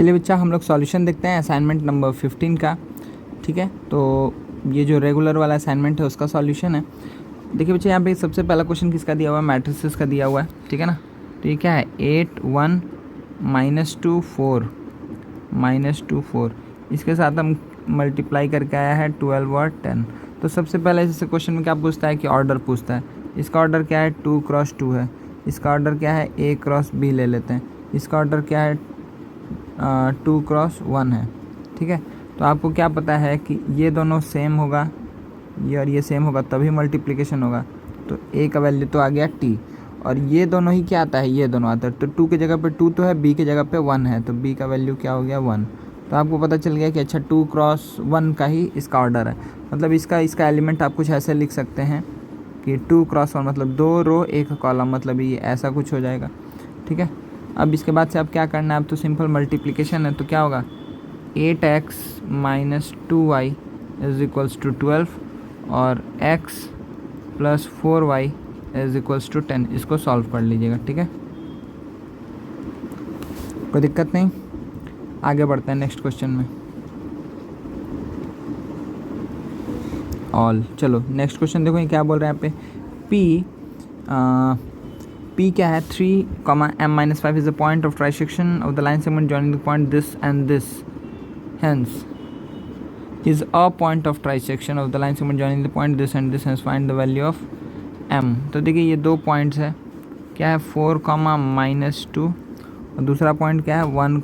चलिए बच्चा हम लोग सॉल्यूशन देखते हैं असाइनमेंट नंबर 15 का। ठीक है, तो ये जो रेगुलर वाला असाइनमेंट है उसका सॉल्यूशन है। देखिए बच्चे यहाँ पे सबसे पहला क्वेश्चन किसका दिया हुआ है, मैट्रिसेस का दिया हुआ है। ठीक है ना, तो ये क्या है 8 1 -2 4 -2 4, इसके साथ हम मल्टीप्लाई करके आया है 12 और 10। तो सबसे पहले जैसे क्वेश्चन में क्या पूछता है कि ऑर्डर पूछता है। इसका ऑर्डर क्या है 2 क्रॉस 2 है, इसका ऑर्डर क्या है A क्रॉस B ले लेते हैं, इसका ऑर्डर क्या है 2 क्रॉस 1 है। ठीक है, तो आपको क्या पता है कि ये दोनों सेम होगा, ये और ये सेम होगा तभी मल्टीप्लिकेशन होगा। तो A का वैल्यू तो आ गया T, और ये दोनों ही क्या आता है, ये दोनों आता है। तो 2 की जगह पे 2 तो है, B की जगह पे 1 है, तो B का वैल्यू क्या हो गया 1। तो आपको पता चल गया कि अच्छा 2 क्रॉस 1 का ही इसका ऑर्डर है। मतलब इसका एलिमेंट आप कुछ ऐसे लिख सकते हैं कि 2 क्रॉस 1 मतलब 2 रो 1 कॉलम, मतलब ये ऐसा कुछ हो जाएगा। ठीक है, अब इसके बाद से अब क्या करना है, अब तो सिंपल मल्टीप्लिकेशन है। तो क्या होगा 8x - 2y = 12 और x + 4y = 10। इसको सॉल्व कर लीजिएगा। ठीक है, कोई दिक्कत नहीं, आगे बढ़ते हैं नेक्स्ट क्वेश्चन में। ऑल, चलो नेक्स्ट क्वेश्चन देखो ये क्या बोल रहे हैं यहाँ पे। P क्या है 3, m - 5 is the point of trisection of the line segment joining the point this and this, hence is a point of trisection of the line segment joining the point this and this, hence find the value of m। तो देखिए ये दो points है, क्या है 4, -2 और दूसरा point क्या है 1,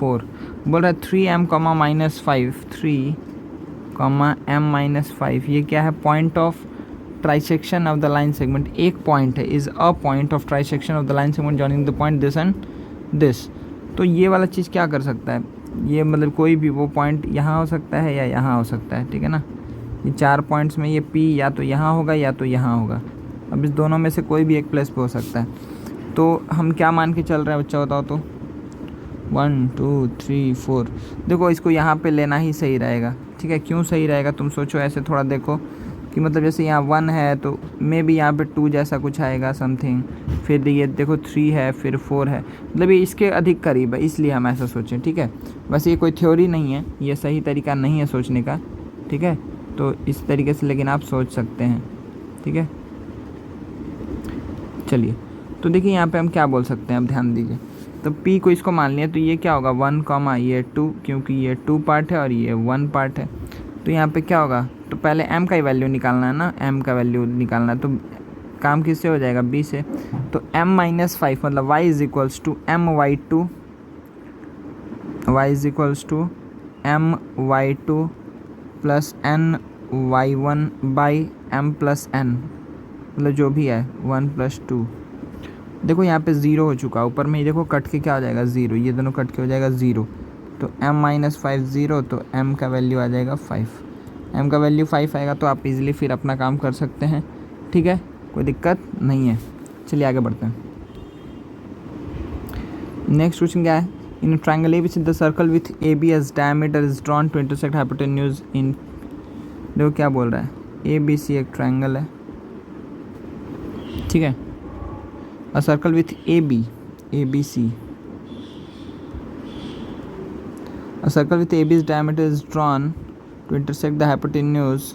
4। बोल रहा है 3m, -5 3, m - 5, ये क्या है point of trisection of the line segment. एक पॉइंट है, is a point of trisection of the line segment joining the point this and this. तो ये वाला चीज़ क्या कर सकता है, ये मतलब कोई भी वो पॉइंट यहाँ हो सकता है या यहाँ हो सकता है। ठीक है ना, ये 4 पॉइंट्स में ये P या तो यहाँ होगा या तो यहाँ होगा। अब इस दोनों में से कोई भी एक प्लेस पे हो सकता है। तो हम क्या मान के चल रहे हैं बच्चा, बताओ तो 1 2 3 4। देखो इसको यहाँ पे लेना ही सही रहेगा। ठीक है, क्यों सही रहेगा तुम सोचो ऐसे थोड़ा देखो कि मतलब जैसे यहाँ 1 है तो मे बी यहाँ पे 2 जैसा कुछ आएगा समथिंग, फिर ये देखो 3 है, फिर 4 है, मतलब ये इसके अधिक करीब है, इसलिए हम ऐसा सोचें। ठीक है, बस ये कोई थ्योरी नहीं है, ये सही तरीका नहीं है सोचने का। ठीक है, तो इस तरीके से लेकिन आप सोच सकते हैं। ठीक है, चलिए तो देखिए यहाँ पे हम क्या बोल सकते हैं, अब ध्यान दीजिए। तो P को इसको मान लिया, तो ये क्या होगा 1, ये 2, क्योंकि ये 2 पार्ट है और ये 1 पार्ट है। तो यहाँ पे क्या होगा, तो पहले m का ही वैल्यू निकालना है ना, m का वैल्यू निकालना है। तो काम किससे हो जाएगा, B से। तो m - 5 मतलब y = my2, y = my2 + ny1/m + n, मतलब जो भी है 1 + 2। देखो यहाँ पे 0 हो चुका, ऊपर में ये देखो कट के क्या हो जाएगा 0, ये दोनों कट के हो जाएगा 0। तो m - 5 0, तो m का वैल्यू आ जाएगा 5। m का वैल्यू 5 आएगा तो आप इजीली फिर अपना काम कर सकते हैं। ठीक है, कोई दिक्कत नहीं है। चलिए आगे बढ़ते हैं। नेक्स्ट क्वेश्चन क्या है, in triangle A which the circle with A B as diameter is drawn to intersect hypotenuse in. देखो क्या बोल रहा है, ए बी सी एक ट्रायंगल है। ठीक है, a circle with AB, ABC. A circle with AB's diameter is drawn to intersect the hypotenuse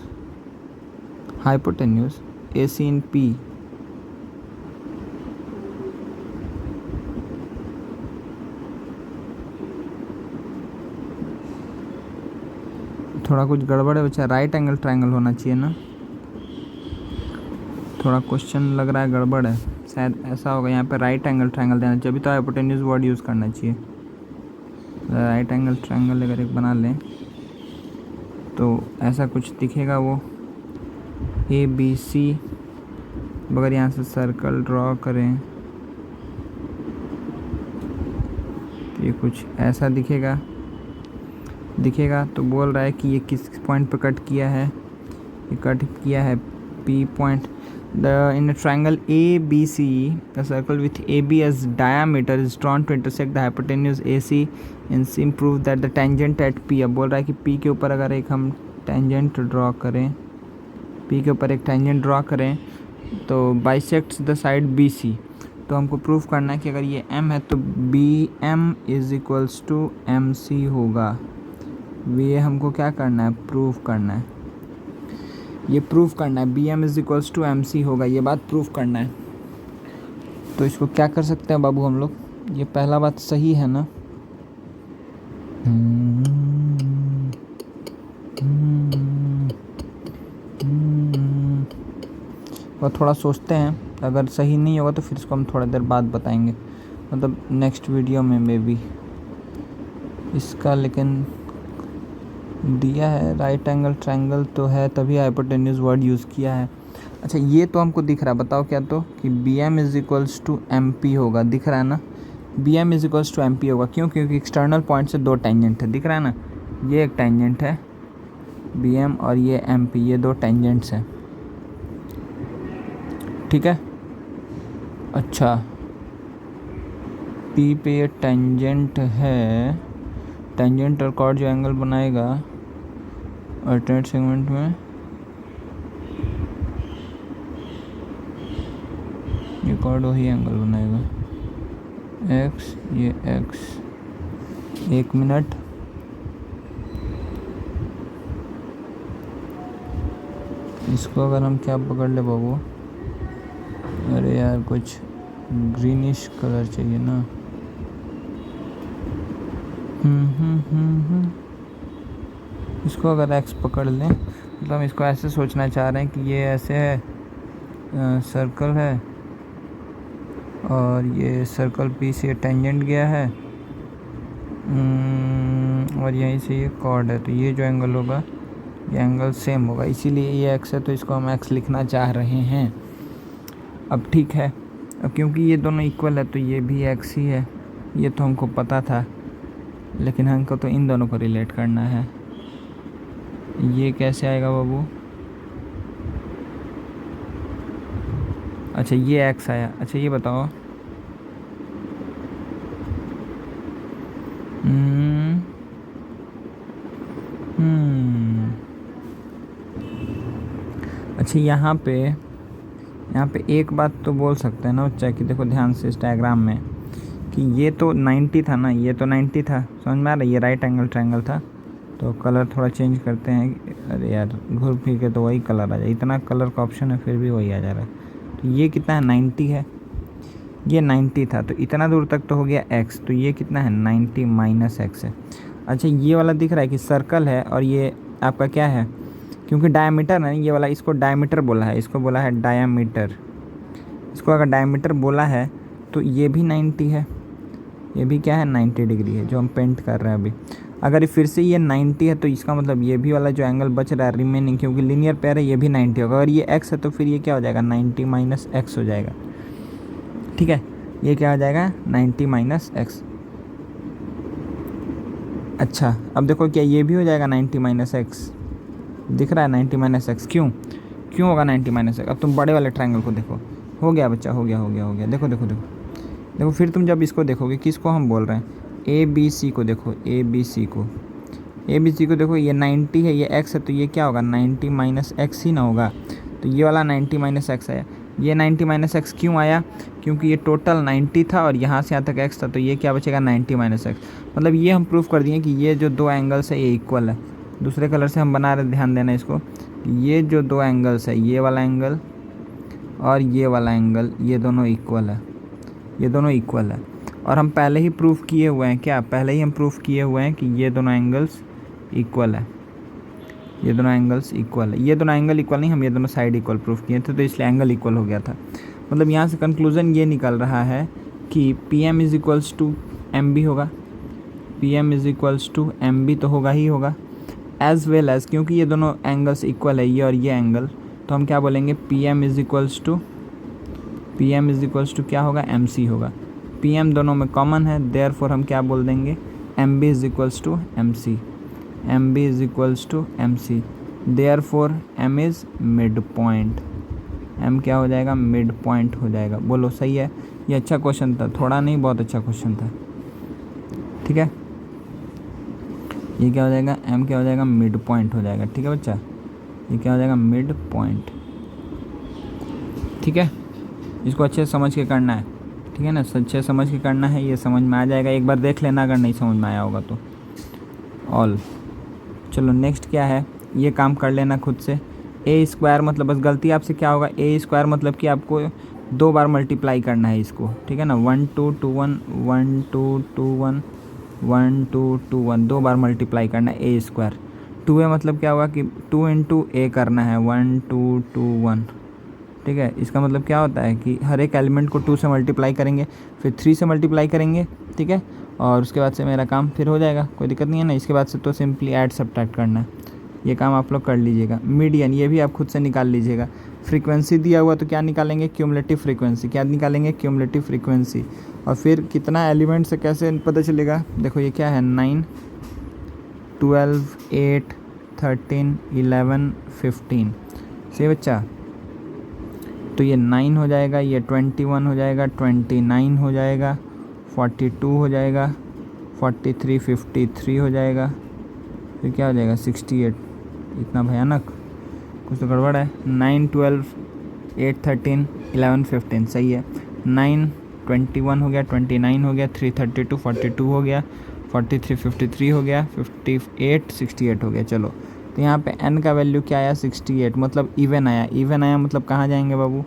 AC in P. थोड़ा कुछ गड़बड़ है बच्चा, राइट एंगल ट्रायंगल होना चाहिए ना। थोड़ा क्वेश्चन लग रहा है गड़बड़ है, शायद ऐसा होगा। यहाँ पे राइट एंगल ट्रायंगल देना चाहिए, अभी तो हाइपोटेन्यूज वर्ड यूज़ करना चाहिए। राइट एंगल ट्रायंगल अगर एक बना लें तो ऐसा कुछ दिखेगा वो ABC। अगर यहाँ से सर्कल ड्रॉ करें तो ये कुछ ऐसा दिखेगा। तो बोल रहा है कि ये किस पॉइंट पर कट किया है, ये कट किया है P point. In a triangle ABC, a circle with AB as diameter is drawn to intersect the hypotenuse AC and C prove that the tangent at P। अब बोल रहा है कि P के ऊपर अगर एक हम टेंजेंट ड्रॉ करें, P के ऊपर एक टेंजेंट ड्रॉ करें तो बाइसेक्ट्स द साइड BC। तो हमको प्रूफ करना है कि अगर ये m है तो B M is equals to M C होगा। ये हमको क्या करना है, प्रूफ करना है, ये प्रूफ करना है, B M is equals to M C होगा, ये बात प्रूफ करना है। तो इसको क्या कर सकते हैं बाबू हम लोग, ये पहला बात सही है ना। और थोड़ा सोचते हैं, अगर सही नहीं होगा तो फिर इसको हम थोड़ा देर बाद बताएंगे, मतलब नेक्स्ट वीडियो में मे बी इसका। लेकिन दिया है राइट एंगल ट्रायंगल तो है, तभी हाइपोटेन्यूज वर्ड यूज़ किया है। अच्छा ये तो हमको दिख रहा है, बताओ क्या, तो कि B M is equals to M P होगा, दिख रहा है ना, B M is equals to M P होगा। क्यों? क्योंकि एक्सटर्नल पॉइंट से दो टेंजेंट है, दिख रहा है ना, ये एक टेंजेंट है बी एम और ये एम पी, ये दो टेंजेंट्स हैं, ठीक है। अच्छा पी पे ये टेंजेंट है, टेंजेंट और कॉर्ड जो एंगल बनाएगा अल्टरनेट सेगमेंट में, ये कॉर्ड वही एंगल बनाएगा एक्स, ये एक्स। एक मिनट, इसको अगर हम क्या पकड़ ले बाबू, अरे यार कुछ ग्रीनिश कलर चाहिए ना। इसको अगर एक्स पकड़ लें, मतलब हम इसको ऐसे सोचना चाह रहे हैं कि ये ऐसे है, सर्कल है, और ये सर्कल पी से टेंजेंट गया है, और यहीं से ये कॉर्ड है, तो ये जो एंगल होगा ये एंगल सेम होगा, इसीलिए ये एक्स है, तो इसको हम एक्स लिखना चाह रहे हैं। अब ठीक है, अब क्योंकि ये दोनों इक्वल है तो ये भी एक्स ही है, ये तो हमको पता था, लेकिन हमको तो इन दोनों को रिलेट करना है। ये कैसे आएगा बाबू, अच्छा ये एक्स आया। अच्छा ये बताओ, अच्छा यहाँ पे एक बात तो बोल सकते हैं ना बच्चा, कि देखो ध्यान से इस डायग्राम में, कि ये तो 90 था ना, ये तो 90 था, समझ में आ रहा है, ये राइट एंगल ट्रायंगल था। तो कलर थोड़ा चेंज करते हैं, अरे यार घूर फिर के तो वही कलर आ जाए, इतना कलर का ऑप्शन है फिर भी वही आ जा रहा है। तो ये कितना है, 90 है, ये 90 था, तो इतना दूर तक तो हो गया x, तो ये कितना है 90 माइनस एक्स है। अच्छा ये वाला दिख रहा है कि सर्कल है, और ये आपका क्या है, क्योंकि डायमीटर है ये वाला, इसको डायमीटर बोला है, इसको बोला है डायमीटर, इसको अगर डायमीटर बोला है तो ये भी 90 है, ये भी क्या है 90 डिग्री है, जो हम पेंट कर रहे हैं अभी। अगर फिर से ये 90 है तो इसका मतलब ये भी वाला जो एंगल बच रहा है रिमेनिंग, क्योंकि लीनियर पेयर है, ये भी 90 होगा। अगर ये x है तो फिर ये क्या हो जाएगा 90 माइनस एक्स हो जाएगा, ठीक है, ये क्या हो जाएगा 90 माइनस एक्स। अच्छा अब देखो क्या ये भी हो जाएगा 90 माइनस एक्स, दिख रहा है 90 माइनस एक्स, क्यों होगा 90 माइनस एक्स। अब तुम बड़े वाले ट्रायंगल को देखो, हो गया बच्चा, हो गया, देखो फिर तुम जब इसको देखोगे, किसको हम बोल रहे हैं, ए बी सी को देखो, ए बी सी को देखो, ये 90 है, ये x है, तो ये क्या होगा 90 माइनस एक्स ही ना होगा। तो ये वाला 90 माइनस एक्स आया, ये 90 माइनस एक्स क्यों आया, क्योंकि ये टोटल 90 था और यहाँ से यहाँ तक x था, तो ये क्या बचेगा 90 माइनस एक्स। मतलब ये हम प्रूफ कर दिए कि ये जो दो एंगल्स है ये इक्वल है। दूसरे कलर से हम बना रहे, ध्यान देना इसको, ये जो दो एंगल्स है, ये वाला एंगल और ये वाला एंगल, ये दोनों इक्वल है, ये दोनों इक्वल है। और हम पहले ही प्रूफ किए हुए हैं, क्या पहले ही हम प्रूफ किए हुए हैं कि ये दोनों एंगल्स इक्वल है, ये दोनों एंगल्स इक्वल है। ये दोनों एंगल इक्वल नहीं, हम ये दोनों साइड इक्वल प्रूफ किए थे, तो इसलिए एंगल इक्वल हो गया था। मतलब यहाँ से कंक्लूज़न ये निकल रहा है कि P M is equals to M B होगा, P M is equals to M B तो होगा ही होगा, एज़ वेल एज़, क्योंकि ये दोनों एंगल्स इक्वल है, ये और ये एंगल, तो हम क्या बोलेंगे P M is equals to क्या होगा एम सी होगा। पी एम दोनों में कॉमन है, देयरफॉर हम क्या बोल देंगे M B is equals to M C, M B is equals to M C, therefore M is mid point, M क्या हो जाएगा मिड पॉइंट हो जाएगा। बोलो सही है, ये अच्छा क्वेश्चन था, थोड़ा नहीं बहुत अच्छा क्वेश्चन था, ठीक है। ये क्या हो जाएगा एम क्या हो जाएगा मिड पॉइंट हो जाएगा, ठीक है बच्चा, ये क्या हो जाएगा मिड पॉइंट, ठीक है। इसको अच्छे से समझ के करना है। ठीक है ना, सच्चे समझ के करना है, ये समझ में आ जाएगा, एक बार देख लेना अगर नहीं समझ में आया होगा तो। ऑल, चलो नेक्स्ट क्या है, ये काम कर लेना खुद से। ए स्क्वायर मतलब बस गलती आपसे क्या होगा, ए स्क्वायर मतलब कि आपको 2 बार मल्टीप्लाई करना है इसको, ठीक है ना, 1 2 2 1 1 2 2 1 1 2 2 1, 2 बार मल्टीप्लाई करना है ए स्क्वायर। 2a मतलब क्या होगा कि 2 इंटू ए करना है, 1 2 2 1, ठीक है। इसका मतलब क्या होता है कि हर एक एलिमेंट को 2 से मल्टीप्लाई करेंगे, फिर 3 से मल्टीप्लाई करेंगे, ठीक है, और उसके बाद से मेरा काम फिर हो जाएगा, कोई दिक्कत नहीं है ना। इसके बाद से तो सिंपली ऐड सब्ट्रैक्ट करना है, ये काम आप लोग कर लीजिएगा। मीडियन ये भी आप खुद से निकाल लीजिएगा। फ्रीक्वेंसी दिया हुआ तो क्या निकालेंगे, क्यूमुलेटिव फ्रीक्वेंसी, क्या निकालेंगे, क्यूमुलेटिव फ्रीक्वेंसी। और फिर कितना एलिमेंट से कैसे पता चलेगा, देखो ये क्या है, 9 12 8 13 11 15, सही बच्चा। तो ये 9 हो जाएगा, ये 21 हो जाएगा, 29 हो जाएगा, 42 हो जाएगा, 43 53 हो जाएगा, फिर क्या हो जाएगा 68। इतना भयानक, कुछ तो गड़बड़ है। 9 12 8 13 11 15 सही है। 9 21 हो गया, 29 हो गया, 3 32 42 हो गया, 43 53 हो गया, 58 68 हो गया। चलो तो यहाँ पे n का वैल्यू क्या आया, 68, मतलब इवन आया। इवन आया मतलब कहाँ जाएंगे बाबू,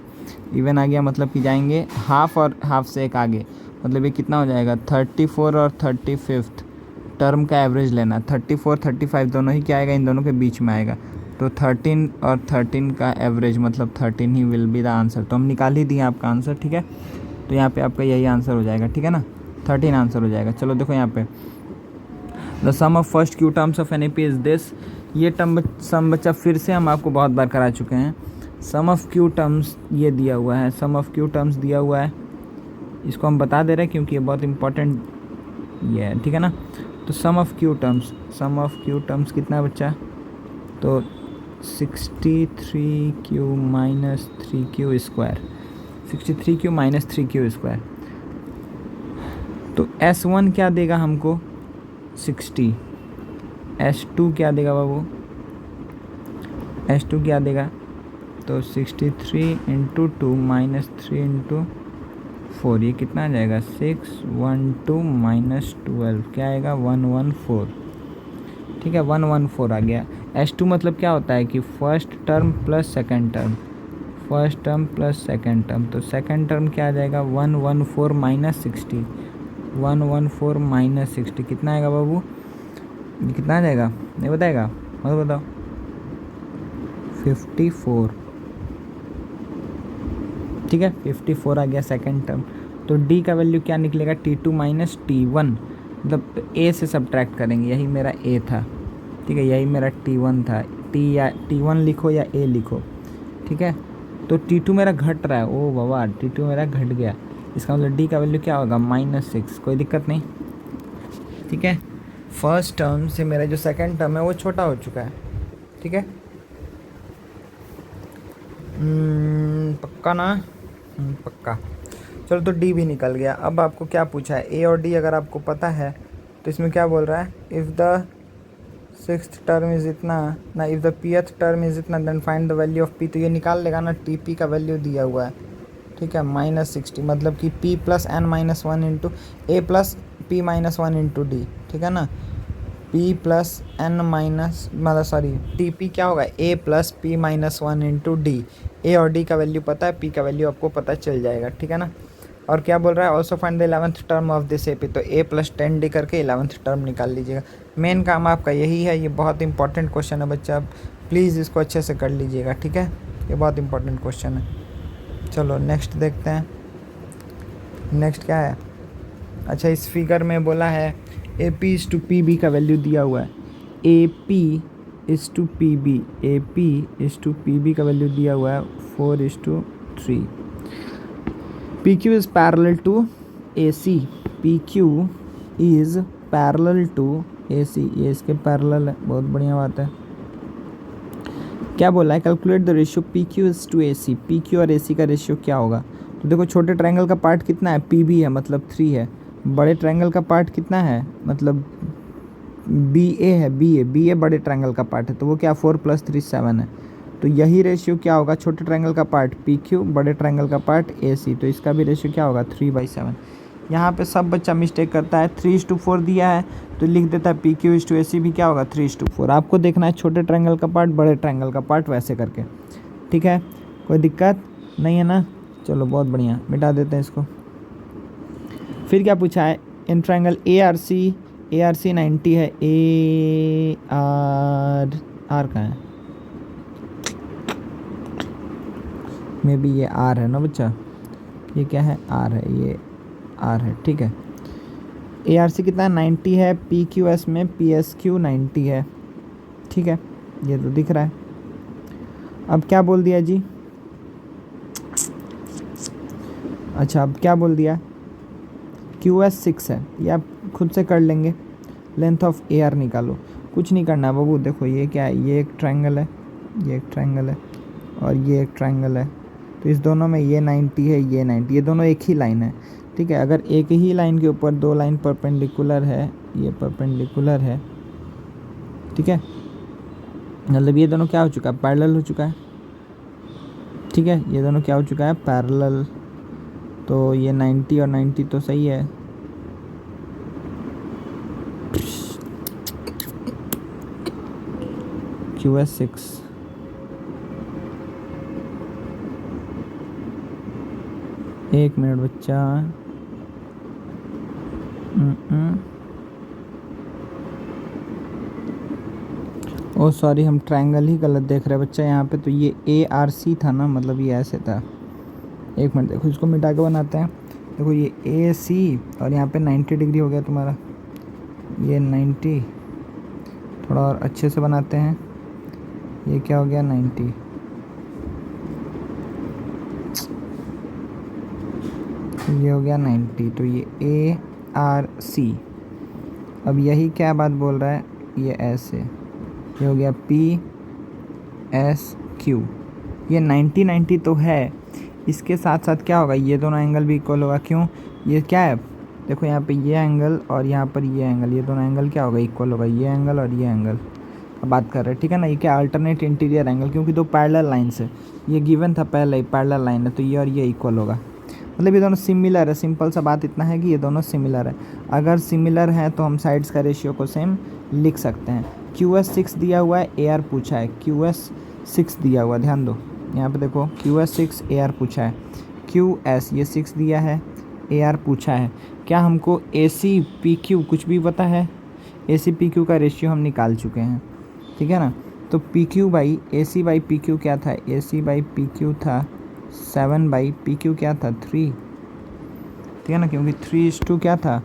इवन आ गया मतलब कि जाएंगे हाफ और हाफ से एक आगे, मतलब ये कितना हो जाएगा 34 और 35 टर्म का एवरेज लेना। 34 35 दोनों ही क्या आएगा, इन दोनों के बीच में आएगा, तो 13 और 13 का एवरेज मतलब 13 he will be the answer. तो हम निकाल ही दिए आपका आंसर, ठीक है। तो यहाँ पे आपका यही आंसर हो जाएगा, ठीक है ना, 13 आंसर हो जाएगा। चलो देखो यहाँ पे the sum of first Q terms of an A P is this. ये सम बच्चा फिर से हम आपको बहुत बार करा चुके हैं। सम ऑफ क्यू टर्म्स ये दिया हुआ है, सम ऑफ क्यू टर्म्स दिया हुआ है, इसको हम बता दे रहे हैं क्योंकि ये बहुत इंपॉर्टेंट ये है, ठीक है ना। तो sum of Q terms, sum of Q terms कितना है बच्चा, तो 63q minus 3q square, 63q minus 3q square. तो S1 क्या देगा हमको 60, S2 क्या देगा बाबू, S2 क्या देगा, तो 63 इंटू 2 माइनस 3 इंटू 4, ये कितना आ जाएगा 612 माइनस 12, क्या आएगा 114, ठीक है 114 आ गया। S2 मतलब क्या होता है कि first term plus second term, first term plus second term, तो सेकंड टर्म क्या आ जाएगा 114 माइनस 60, 114 माइनस 60 कितना आएगा बाबू, कितना आ जाएगा नहीं बताएगा, मतलब बताओ 54, ठीक है 54 आ गया सेकंड टर्म। तो D का वैल्यू क्या निकलेगा, T2 माइनस T1, मतलब A से सब्ट्रैक्ट करेंगे, यही मेरा A था, ठीक है, यही मेरा T1 था। T या T1 लिखो या A लिखो, ठीक है। तो T2 मेरा घट रहा है, ओ बाबा T2 मेरा घट गया, इसका मतलब D का वैल्यू क्या होगा -6, कोई दिक्कत नहीं, ठीक है। फर्स्ट टर्म से मेरा जो सेकंड टर्म है वो छोटा हो चुका है, ठीक है। पक्का ना, पक्का। चलो तो D भी निकल गया। अब आपको क्या पूछा है, A और D अगर आपको पता है तो इसमें क्या बोल रहा है, if the sixth term is इतना ना, if the pth term is इतना then find the value of P। तो ये निकाल लेगा ना, TP का वैल्यू दिया हुआ है, ठीक है -60, मतलब कि P plus n minus 1 into A plus P minus 1 into D, ठीक है ना। P प्लस n माइनस मतलब सॉरी TP क्या होगा, A plus P minus 1 into D। A और D का वैल्यू पता है, P का वैल्यू आपको पता चल जाएगा, ठीक है ना। और क्या बोल रहा है, also find the 11th term of this AP। तो A प्लस 10D करके 11th टर्म निकाल लीजिएगा। मेन काम आपका यही है, ये बहुत इंपॉर्टेंट क्वेश्चन है बच्चा, प्लीज़ इसको अच्छे से कर लीजिएगा, ठीक है, ये बहुत इंपॉर्टेंट क्वेश्चन है। चलो नेक्स्ट देखते हैं, नेक्स्ट क्या है। अच्छा इस फिगर में बोला है AP इज़ टू PB का वैल्यू दिया हुआ है, AP is to PB, AP is to PB का वैल्यू दिया हुआ है 4:3। PQ is parallel to AC, PQ is parallel to AC, ये इसके पैरेलल है, बहुत बढ़िया बात है। क्या बोला है, calculate the ratio PQ is to AC, PQ और AC का रेशियो क्या होगा। तो देखो छोटे ट्रायंगल का पार्ट कितना है, PB है मतलब 3 है, बड़े ट्रायंगल का पार्ट कितना है, मतलब BA है, BA बड़े ट्रायंगल का पार्ट है, तो वो क्या 4 + 3 7 है। तो यही रेशियो क्या होगा, छोटे ट्रायंगल का पार्ट पी क्यू, बड़े ट्रायंगल का पार्ट ए सी, तो इसका भी रेशियो क्या होगा 3/7। यहाँ पे सब बच्चा मिस्टेक करता है, 3:4 दिया है तो लिख देता है पी क्यू इज टू ए सी भी क्या होगा 3:4। आपको देखना है छोटे ट्रायंगल का पार्ट बड़े ट्रायंगल का पार्ट वैसे करके, ठीक है, कोई दिक्कत नहीं है ना। चलो बहुत बढ़िया, मिटा देते हैं इसको। फिर क्या पूछा है, in triangle A R C 90 है, ए आर कहाँ है, मे बी ये आर है ना बच्चा, ये क्या है आर है, ये आर है, ठीक है। ए आर सी कितना है 90 है, पी क्यू एस में पी एस क्यू 90 है, ठीक है, ये तो दिख रहा है। अब क्या बोल दिया जी, अच्छा अब क्या बोल दिया, क्यू एस 6 है, ये आप खुद से कर लेंगे। लेंथ ऑफ ए आर निकालो, कुछ नहीं करना बाबू, देखो ये क्या है, ये एक ट्रायंगल है, ये एक ट्रायंगल है और ये एक ट्रायंगल है, तो इस दोनों में ये 90 है, ये 90, ये दोनों एक ही लाइन है, ठीक है। अगर एक ही लाइन के ऊपर दो लाइन परपेंडिकुलर है, ये परपेंडिकुलर है, ठीक है, मतलब ये दोनों क्या हो चुका है, पैरेलल हो चुका है, ठीक है, ये दोनों क्या हो चुका है, पैरेलल। तो ये 90 और 90 तो सही है, QS6 एक मिनट बच्चा, ओ सॉरी, हम ट्रायंगल ही गलत देख रहे हैं बच्चा यहाँ पे, तो ये ARC था ना, मतलब ये ऐसे था। एक मिनट देखो, इसको मिटा के बनाते हैं। देखो ये AC और यहाँ पे 90 डिग्री हो गया तुम्हारा, ये 90, थोड़ा और अच्छे से बनाते हैं, ये क्या हो गया 90, ये हो गया 90, तो ये ARC। अब यही क्या बात बोल रहा है, ये ऐसे, ये हो गया PSQ, ये 90 तो है, इसके साथ साथ क्या होगा, ये दोनों एंगल भी इक्वल होगा, क्यों, ये क्या है, देखो यहाँ पे ये एंगल और यहाँ पर ये एंगल, ये दोनों एंगल क्या होगा, इक्वल होगा, ये एंगल और ये एंगल अब बात कर रहे हैं, ठीक है ना। ये क्या अल्टरनेट इंटीरियर एंगल, क्योंकि दो पैरेलल लाइन्स है, ये गिवन था पहले ही, पैरेलल लाइन है, तो ये और ये इक्वल होगा, मतलब ये दोनों सिमिलर है। सिंपल सा बात इतना है कि ये दोनों सिमिलर है, अगर सिमिलर है तो हम साइड्स का रेशियो को सेम लिख सकते हैं। QS6 दिया हुआ है, AR पूछा है, QS6 दिया हुआ, ध्यान दो यहाँ पे देखो, QS6 AR पूछा है, QS ये 6 दिया है, AR पूछा है। क्या हमको AC PQ कुछ भी पता है, AC PQ का रेशियो हम निकाल चुके हैं, ठीक है ना। तो PQ by AC by PQ क्या था, AC बाई PQ था 7/PQ क्या था 3, ठीक है ना, क्योंकि 3:2 क्या था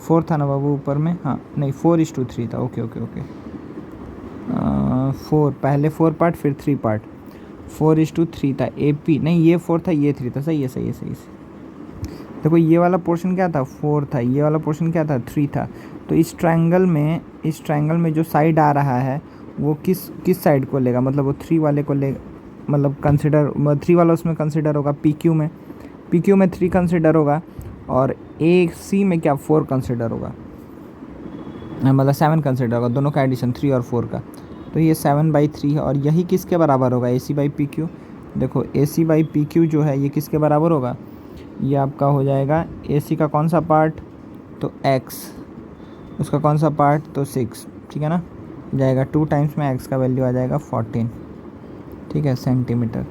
4 था ना बाबू ऊपर में, हाँ नहीं 4:3 था, ओके ओके ओके, 4 पहले 4 पार्ट फिर 3 पार्ट, 4:3 था, AP नहीं ये 4 था ये 3 था, सही है सही है सही है। देखो ये वाला पोर्शन क्या था 4 था, ये वाला पोर्शन क्या था 3 था, तो इस ट्रायंगल में जो साइड आ रहा है वो किस साइड को लेगा, मतलब वो 3 वाले को ले, मतलब कंसिडर 3 वाला उसमें कंसिडर होगा, PQ में 3 कंसिडर होगा और AC में क्या 4 कंसिडर होगा, मतलब 7 कंसिडर होगा, दोनों का एडिशन 3 और 4 का, तो ये 7/3 है। और यही किसके बराबर होगा, AC/PQ। देखो AC/PQ जो है ये किसके बराबर होगा, ये आपका हो जाएगा AC का कौन सा पार्ट, तो X, उसका कौन सा पार्ट, तो 6, ठीक है ना, जाएगा 2 टाइम्स में X का वैल्यू आ जाएगा 14, ठीक है, सेंटीमीटर।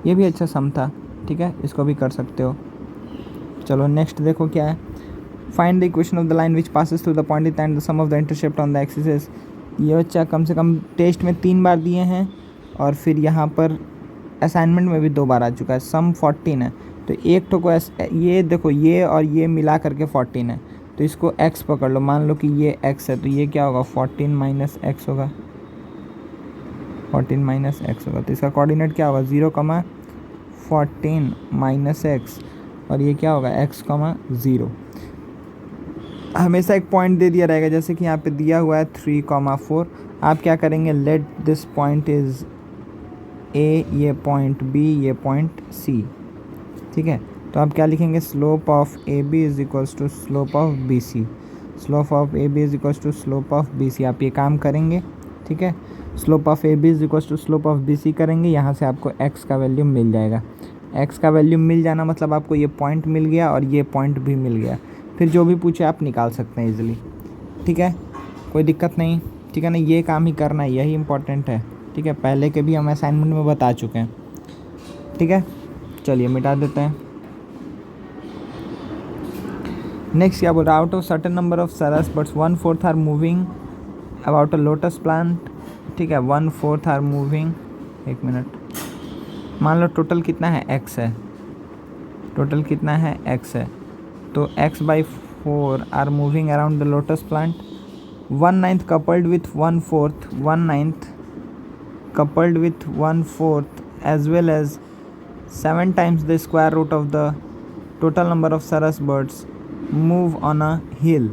ये भी अच्छा सम था, ठीक है, इसको भी कर सकते हो। चलो नेक्स्ट देखो क्या है, find the equation of the line which passes through the point and the sum of the intercept on the axis. ये बच्चा कम से कम टेस्ट में 3 बार दिए हैं और फिर यहाँ पर असाइनमेंट में भी 2 बार आ चुका है। सम 14 है, तो एक तो को ये देखो ये और ये मिला करके 14 है, तो इसको x पकड़ लो, मान लो कि ये x है, तो ये क्या होगा 14 माइनस एक्स होगा, 14 माइनस एक्स होगा, तो इसका कोऑर्डिनेट क्या होगा 0,14 माइनस एक्स, और ये क्या होगा x, 0। हमेशा एक पॉइंट दे दिया रहेगा, जैसे कि यहाँ पे दिया हुआ है 3,4, आप क्या करेंगे, let this point is A, ये पॉइंट B, ये पॉइंट C, ठीक है। तो आप क्या लिखेंगे, slope of AB is equals to slope of BC, slope of AB is equals to slope of BC, आप ये काम करेंगे, ठीक है। Slope of A B is equal to slope of B C करेंगे, यहाँ से आपको एक्स का वैल्यू मिल जाएगा। एक्स का वैल्यू मिल जाना मतलब आपको ये पॉइंट मिल गया और ये पॉइंट भी मिल गया। फिर जो भी पूछे आप निकाल सकते हैं इजीली, ठीक है, कोई दिक्कत नहीं, ठीक है ना। ये काम ही करना है, यही इंपॉर्टेंट है, ठीक है। पहले के भी हम असाइनमेंट में बता चुके हैं, ठीक है। चलिए मिटा देते हैं। नेक्स्ट क्या बोल रहा है, out of certain number of sarus birds 1/4 are moving about a lotus plant, ठीक है। 1/4 आर मूविंग, एक मिनट, मान लो टोटल कितना है, एक्स है, टोटल कितना है, एक्स है, तो x/4 are moving around the lotus plant. 1/9 coupled with 1/4, 1/9 coupled with 1/4 as well as 7 times the square root of the total number of sarus birds move on a hill.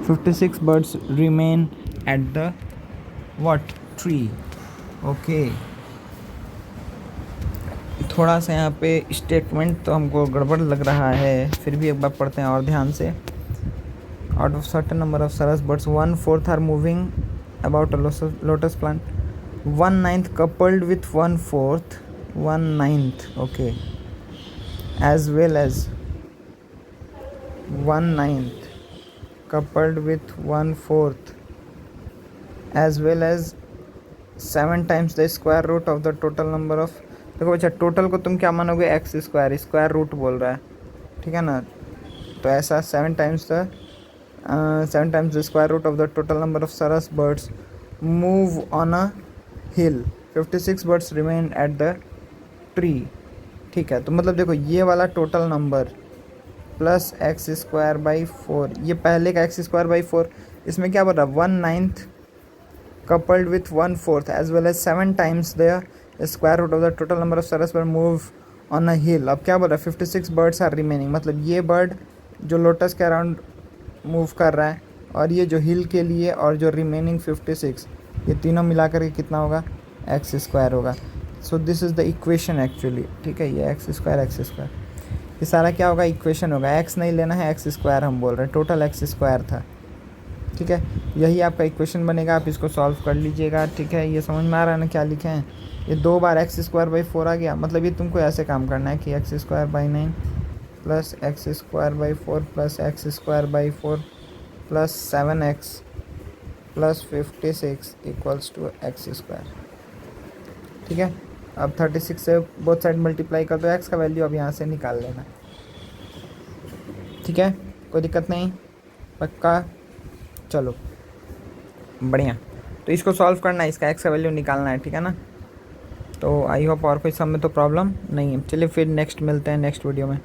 56 birds remain at the what tree? Okay. थोड़ा सा यहाँ पे statement तो हमको गड़बड़ लग रहा है, फिर भी एक बार पढ़ते हैं और ध्यान से। Out of certain number of sarus birds, 1/4 are moving about a lotus plant. 1/9 coupled with 1/4, 1/9, okay, as well as 1/9 coupled with 1/4 as well as 7 times the square root of the total number of, देखो बच्चा total को तुम क्या मानोगे, x square, square root बोल रहा है, ठीक है ना। तो ऐसा 7 times the square root of the total number of sarus birds move on a hill. 56 birds remain at the tree, ठीक है। तो मतलब देखो ये वाला टोटल नंबर प्लस x²/4, ये पहले का x²/4, इसमें क्या बोल रहा है, 1/9 coupled with 1/4 as well as 7 times the square root of the total number of sarus birds move on a hill। अब क्या बोल रहा है, 56 birds are remaining, मतलब ये बर्ड जो लोटस के अराउंड मूव कर रहा है और ये जो हिल के लिए और जो रिमेनिंग 56, ये तीनों मिलाकर के कितना होगा, x² होगा। So this is the equation actually, ठीक है। ये x², ये सारा क्या होगा, इक्वेशन होगा। x नहीं लेना है, x² हम बोल रहे हैं, टोटल x² था, ठीक है। यही आपका इक्वेशन बनेगा, आप इसको सॉल्व कर लीजिएगा, ठीक है। ये समझ में आ रहा है ना क्या लिखे हैं, ये 2 बार x²/4 आ गया, मतलब ये तुमको ऐसे काम करना है कि x²/9 plus x²/4 plus x²/4 plus 7x plus 56 equals to x², ठीक है। अब 36 से बोथ साइड मल्टीप्लाई कर दो, x का वैल्यू अब यहाँ से निकाल लेना, ठीक है, कोई दिक्कत नहीं, पक्का। चलो बढ़िया, तो इसको सॉल्व करना है, इसका x का वैल्यू निकालना है, ठीक है ना। तो आई होप और कोई सम में तो प्रॉब्लम नहीं है। चलिए फिर नेक्स्ट मिलते हैं नेक्स्ट वीडियो में।